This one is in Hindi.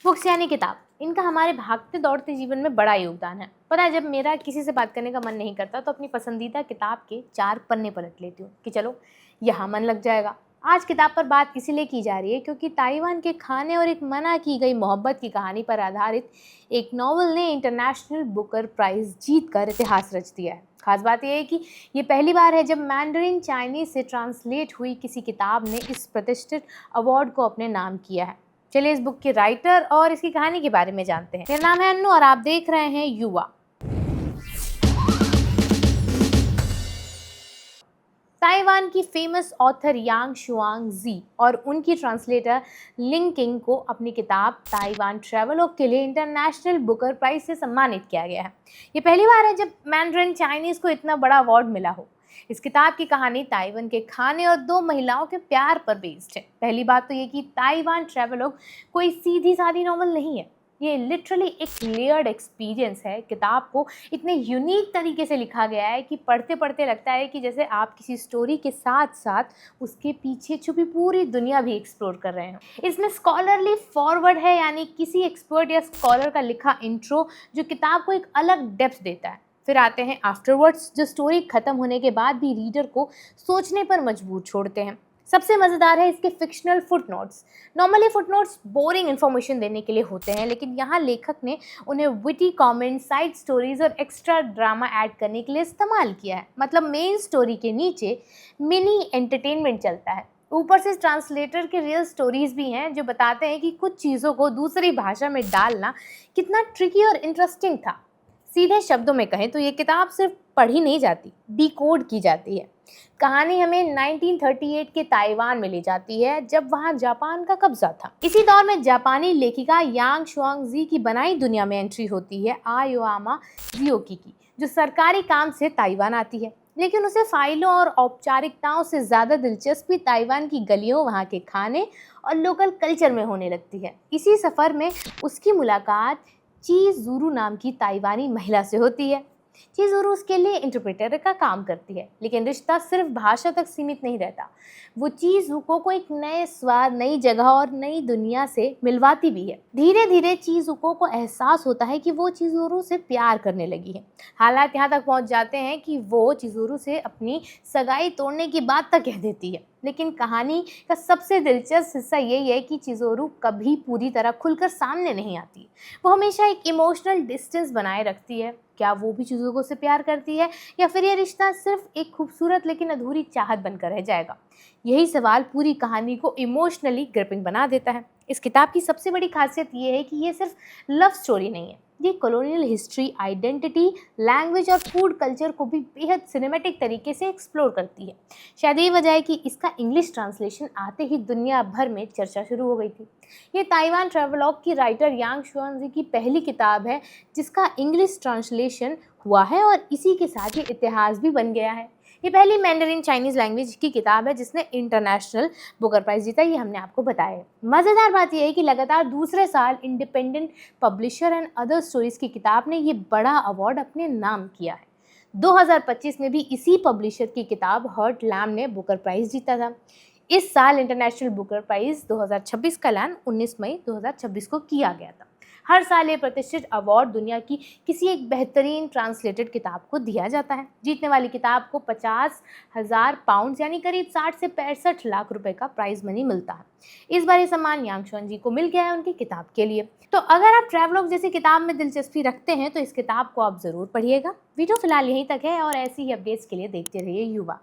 बुक्स यानी किताब, इनका हमारे भागते दौड़ते जीवन में बड़ा योगदान है। पता है, जब मेरा किसी से बात करने का मन नहीं करता तो अपनी पसंदीदा किताब के 4 पन्ने पलट लेती हूँ कि चलो यहाँ मन लग जाएगा। आज किताब पर बात इसीलिए की जा रही है क्योंकि ताइवान के खाने और एक मना की गई मोहब्बत की कहानी पर आधारित एक नॉवल ने इंटरनेशनल बुकर प्राइज जीत कर इतिहास रच दिया है। खास बात यह है कि ये पहली बार है जब मैंडरिन चाइनीज से ट्रांसलेट हुई किसी किताब ने इस प्रतिष्ठित अवार्ड को अपने नाम किया है। चलिए इस बुक के राइटर और इसकी कहानी के बारे में जानते हैं। मेरा नाम है अन्नू और आप देख रहे हैं युवा। ताइवान की फेमस ऑथर यांग शुआंग जी और उनकी ट्रांसलेटर लिंग किंग को अपनी किताब ताइवान ट्रैवलॉग के लिए इंटरनेशनल बुकर प्राइज से सम्मानित किया गया है। ये पहली बार है जब मैंडरिन चाइनीज को इतना बड़ा अवार्ड मिला हो। इस किताब की कहानी ताइवान के खाने और 2 महिलाओं के प्यार पर बेस्ड है। पहली बात तो ये कि ताइवान ट्रैवलॉग कोई सीधी सादी नॉवल नहीं है, ये लिटरली एक लेयर्ड एक्सपीरियंस है। किताब को इतने यूनिक तरीके से लिखा गया है कि पढ़ते पढ़ते लगता है कि जैसे आप किसी स्टोरी के साथ साथ उसके पीछे छुपी पूरी दुनिया भी एक्सप्लोर कर रहे हैं। इसमें स्कॉलरली फॉरवर्ड है, यानी किसी एक्सपर्ट या स्कॉलर का लिखा इंट्रो जो किताब को एक अलग डेप्थ देता है। फिर आते हैं आफ्टरवर्ड्स, जो स्टोरी खत्म होने के बाद भी रीडर को सोचने पर मजबूर छोड़ते हैं। सबसे मज़ेदार है इसके fictional footnotes. Normally footnotes boring information देने के लिए होते हैं, लेकिन यहाँ लेखक ने उन्हें विटी कमेंट, साइड स्टोरीज और एक्स्ट्रा ड्रामा ऐड करने के लिए इस्तेमाल किया है। मतलब मेन स्टोरी के नीचे मिनी एंटरटेनमेंट चलता है। ऊपर से ट्रांसलेटर के रियल स्टोरीज भी हैं जो बताते हैं कि कुछ चीज़ों को दूसरी भाषा में डालना कितना ट्रिकी और इंटरेस्टिंग था। सीधे शब्दों में कहें तो ये किताब सिर्फ पढ़ी नहीं जाती, डिकोड की जाती है। कहानी हमें 1938 के ताइवान में ले जाती है, जब वहां जापान का कब्जा था। इसी दौर में जापानी लेखिका यांग शुआंग जी की बनाई दुनिया में एंट्री होती है आयोयामा जियोकी की, जो सरकारी काम से ताइवान आती है, लेकिन उसे फाइलों और औपचारिकताओं से ज़्यादा दिलचस्पी ताइवान की गलियों, वहाँ के खाने और लोकल कल्चर में होने लगती है। इसी सफ़र में उसकी मुलाकात ची ज़ुरू नाम की ताइवानी महिला से होती है। ची ज़ुरू उसके लिए इंटरप्रेटर का काम करती है, लेकिन रिश्ता सिर्फ भाषा तक सीमित नहीं रहता। वो ची ज़ुको को एक नए स्वाद, नई जगह और नई दुनिया से मिलवाती भी है। धीरे धीरे ची ज़ुको को एहसास होता है कि वो ची ज़ुरू से प्यार करने लगी है। हालात यहाँ तक पहुँच जाते हैं कि वो ची ज़ुरू से अपनी सगाई तोड़ने की बात तक कह देती है। लेकिन कहानी का सबसे दिलचस्प हिस्सा यही है कि चिज़ोरू कभी पूरी तरह खुलकर सामने नहीं आती। वो हमेशा एक इमोशनल डिस्टेंस बनाए रखती है। क्या वो भी चिज़ोरू से प्यार करती है, या फिर ये रिश्ता सिर्फ एक खूबसूरत लेकिन अधूरी चाहत बनकर रह जाएगा? यही सवाल पूरी कहानी को इमोशनली ग्रिपिंग बना देता है। इस किताब की सबसे बड़ी खासियत ये है कि ये सिर्फ लव स्टोरी नहीं है, ये कॉलोनियल हिस्ट्री, आइडेंटिटी, लैंग्वेज और फूड कल्चर को भी बेहद सिनेमैटिक तरीके से एक्सप्लोर करती है। शायद यही वजह है कि इसका इंग्लिश ट्रांसलेशन आते ही दुनिया भर में चर्चा शुरू हो गई थी। ये ताइवान ट्रैवलॉग की राइटर यांग शुआंग की पहली किताब है जिसका इंग्लिश ट्रांसलेशन हुआ है, और इसी के साथ ये इतिहास भी बन गया है। ये पहली मैंडरिन चाइनीज़ लैंग्वेज की किताब है जिसने इंटरनेशनल बुकर प्राइज़ जीता, ये हमने आपको बताया। मज़ेदार बात यह है कि लगातार दूसरे साल independent publisher and other stories की किताब ने ये बड़ा अवार्ड अपने नाम किया है। 2025 में भी इसी पब्लिशर की किताब हर्ट लैम ने बुकर प्राइज़ जीता था। इस साल इंटरनेशनल बुकर प्राइज़ 2026 का ऐलान 19 मई 2026 को किया गया था। हर साल ये प्रतिष्ठित अवार्ड दुनिया की किसी एक बेहतरीन ट्रांसलेटेड किताब को दिया जाता है। जीतने वाली किताब को 50,000 पाउंड यानी करीब 60 से 65 लाख रुपए का प्राइज मनी मिलता है। इस बार ये सम्मान यांग शुआंग जी को मिल गया है उनकी किताब के लिए। तो अगर आप ट्रैवलॉग जैसी किताब में दिलचस्पी रखते हैं तो इस किताब को आप ज़रूर पढ़िएगा। वीडियो फिलहाल यहीं तक है, और ऐसी ही अपडेट्स के लिए देखते रहिए युवा।